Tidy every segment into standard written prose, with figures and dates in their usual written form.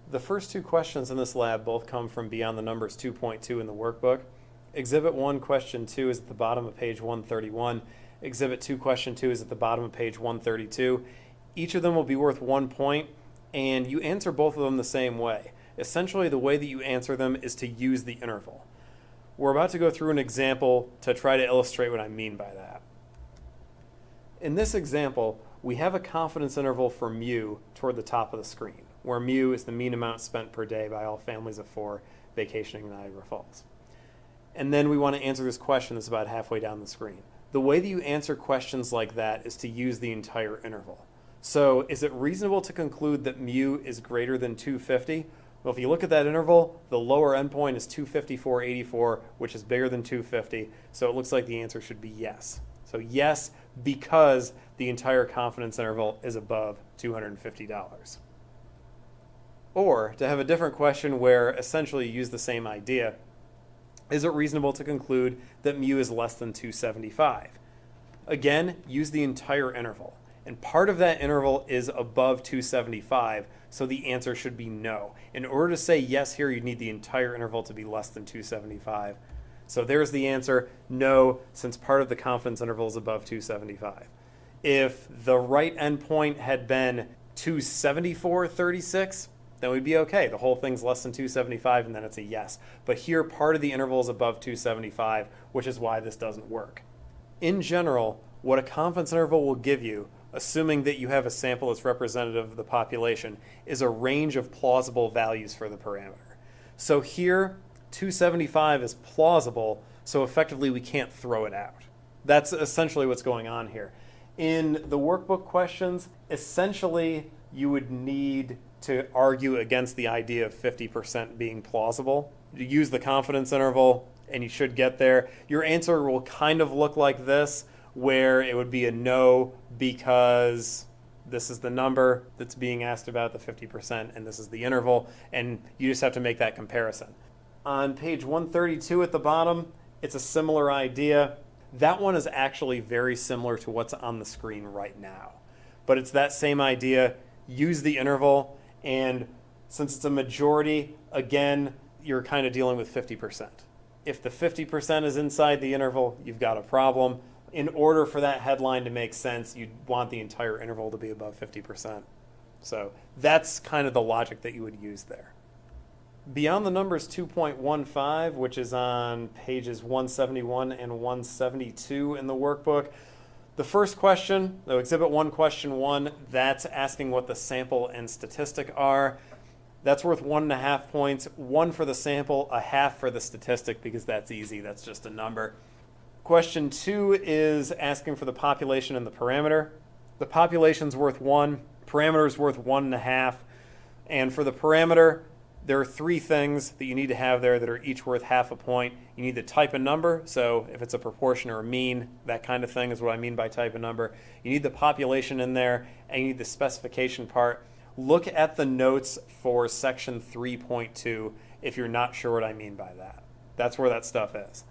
The first two questions in this lab both come from Beyond the Numbers 2.2 in the workbook. Exhibit 1, question 2 is at the bottom of page 131. Exhibit 2, question 2 is at the bottom of page 132. Each of them will be worth 1 point, and you answer both of them the same way. Essentially, the way that you answer them is to use the interval. We're about to go through an example to try to illustrate what I mean by that. In this example, we have a confidence interval for mu toward the top of the screen, where mu is the mean amount spent per day by all families of 4 vacationing in Niagara Falls. And then we want to answer this question that's about halfway down the screen. The way that you answer questions like that is to use the entire interval. So is it reasonable to conclude that mu is greater than 250? Well, if you look at that interval, the lower endpoint is 254.84, which is bigger than 250, so it looks like the answer should be yes. So yes, because the entire confidence interval is above $250. Or, to have a different question where essentially you use the same idea, is it reasonable to conclude that mu is less than 275? Again, use the entire interval. And part of that interval is above 275, so the answer should be no. In order to say yes here, you need the entire interval to be less than 275. So there's the answer, no, since part of the confidence interval is above 275. If the right endpoint had been 274.36, then we'd be okay. The whole thing's less than 275, and then it's a yes. But here, part of the interval is above 275, which is why this doesn't work. In general, what a confidence interval will give you, assuming that you have a sample that's representative of the population, is a range of plausible values for the parameter. So here, 275 is plausible, so effectively we can't throw it out. That's essentially what's going on here. In the workbook questions, essentially you would need to argue against the idea of 50% being plausible. You use the confidence interval and you should get there. Your answer will kind of look like this, where it would be a no because this is the number that's being asked about, the 50%, and this is the interval, and you just have to make that comparison. On page 132 at the bottom, it's a similar idea. That one is actually very similar to what's on the screen right now. But it's that same idea, use the interval, and since it's a majority, again, you're kind of dealing with 50%. If the 50% is inside the interval, you've got a problem. In order for that headline to make sense, you'd want the entire interval to be above 50%. So that's kind of the logic that you would use there. Beyond the Numbers 2.15, which is on pages 171 and 172 in the workbook, the first question, so Exhibit 1, Question 1, that's asking what the sample and statistic are. That's worth 1.5 points, 1 for the sample, a half for the statistic, because that's easy, that's just a number. Question 2 is asking for the population and the parameter. The population's worth 1, parameter's worth 1.5, and for the parameter, there are 3 things that you need to have there that are each worth half a point. You need the type of number, so if it's a proportion or a mean, that kind of thing is what I mean by type of number. You need the population in there, and you need the specification part. Look at the notes for section 3.2 if you're not sure what I mean by that. That's where that stuff is.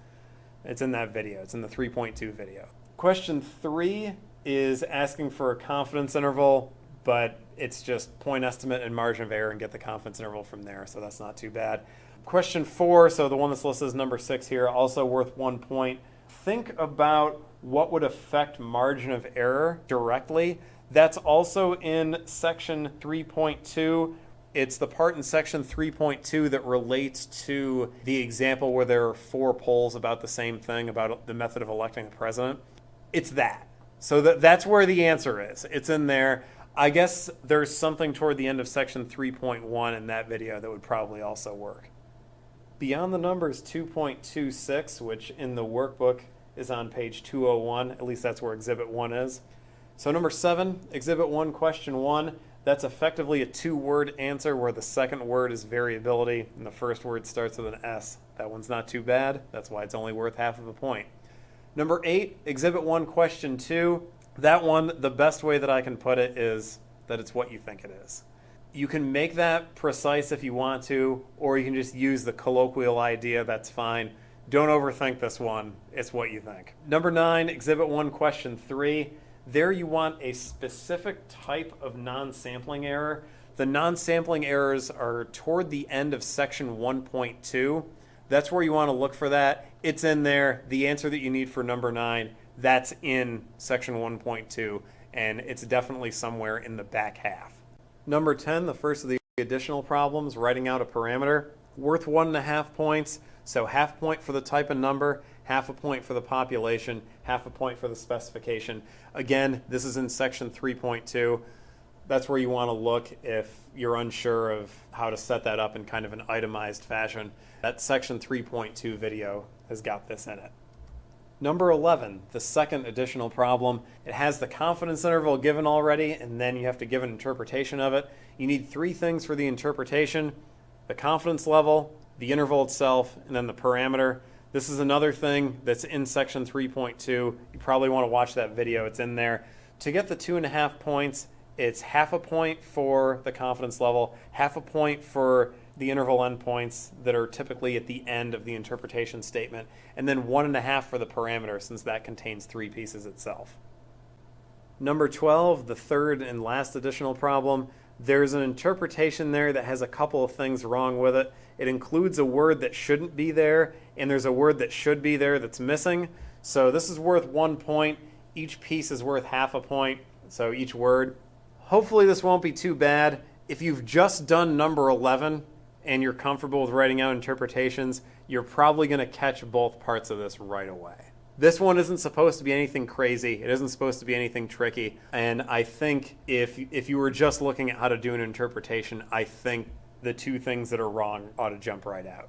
It's in that video. It's in the 3.2 video. Question 3 is asking for a confidence interval, but it's just point estimate and margin of error and get the confidence interval from there, so that's not too bad. Question 4, so the one that's listed as number 6 here, also worth 1 point. Think about what would affect margin of error directly. That's also in section 3.2. It's the part in section 3.2 that relates to the example where there are 4 polls about the same thing, about the method of electing a president. It's that. So that's where the answer is. It's in there. I guess there's something toward the end of section 3.1 in that video that would probably also work. Beyond the Numbers 2.26, which in the workbook is on page 201, at least that's where Exhibit 1 is. So number 7, Exhibit 1, Question 1, that's effectively a 2-word answer where the second word is variability and the first word starts with an S. That one's not too bad. That's why it's only worth half of a point. Number 8, Exhibit 1, Question 2, that one, the best way that I can put it is that it's what you think it is. You can make that precise if you want to, or you can just use the colloquial idea, that's fine. Don't overthink this one, it's what you think. Number 9, Exhibit 1, Question 3. There you want a specific type of non-sampling error. The non-sampling errors are toward the end of section 1.2. That's where you want to look for that. It's in there. The answer that you need for number 9, that's in section 1.2, and it's definitely somewhere in the back half. Number 10, the first of the additional problems, writing out a parameter, worth 1.5 points. So half point for the type of number, half a point for the population, half a point for the specification. Again, this is in section 3.2. That's where you want to look if you're unsure of how to set that up in kind of an itemized fashion. That section 3.2 video has got this in it. Number 11, the second additional problem. It has the confidence interval given already, and then you have to give an interpretation of it. You need 3 things for the interpretation: the confidence level, the interval itself, and then the parameter. This is another thing that's in section 3.2. You probably want to watch that video. It's in there. To get the 2.5 points, it's half a point for the confidence level, half a point for the interval endpoints that are typically at the end of the interpretation statement, and then 1.5 for the parameter, since that contains 3 pieces itself. Number 12, the third and last additional problem. There's an interpretation there that has a couple of things wrong with it. It includes a word that shouldn't be there, and there's a word that should be there that's missing. So this is worth 1 point. Each piece is worth half a point, so each word. Hopefully this won't be too bad. If you've just done number 11 and you're comfortable with writing out interpretations, you're probably going to catch both parts of this right away. This one isn't supposed to be anything crazy. It isn't supposed to be anything tricky. And I think if you were just looking at how to do an interpretation, I think the 2 things that are wrong ought to jump right out.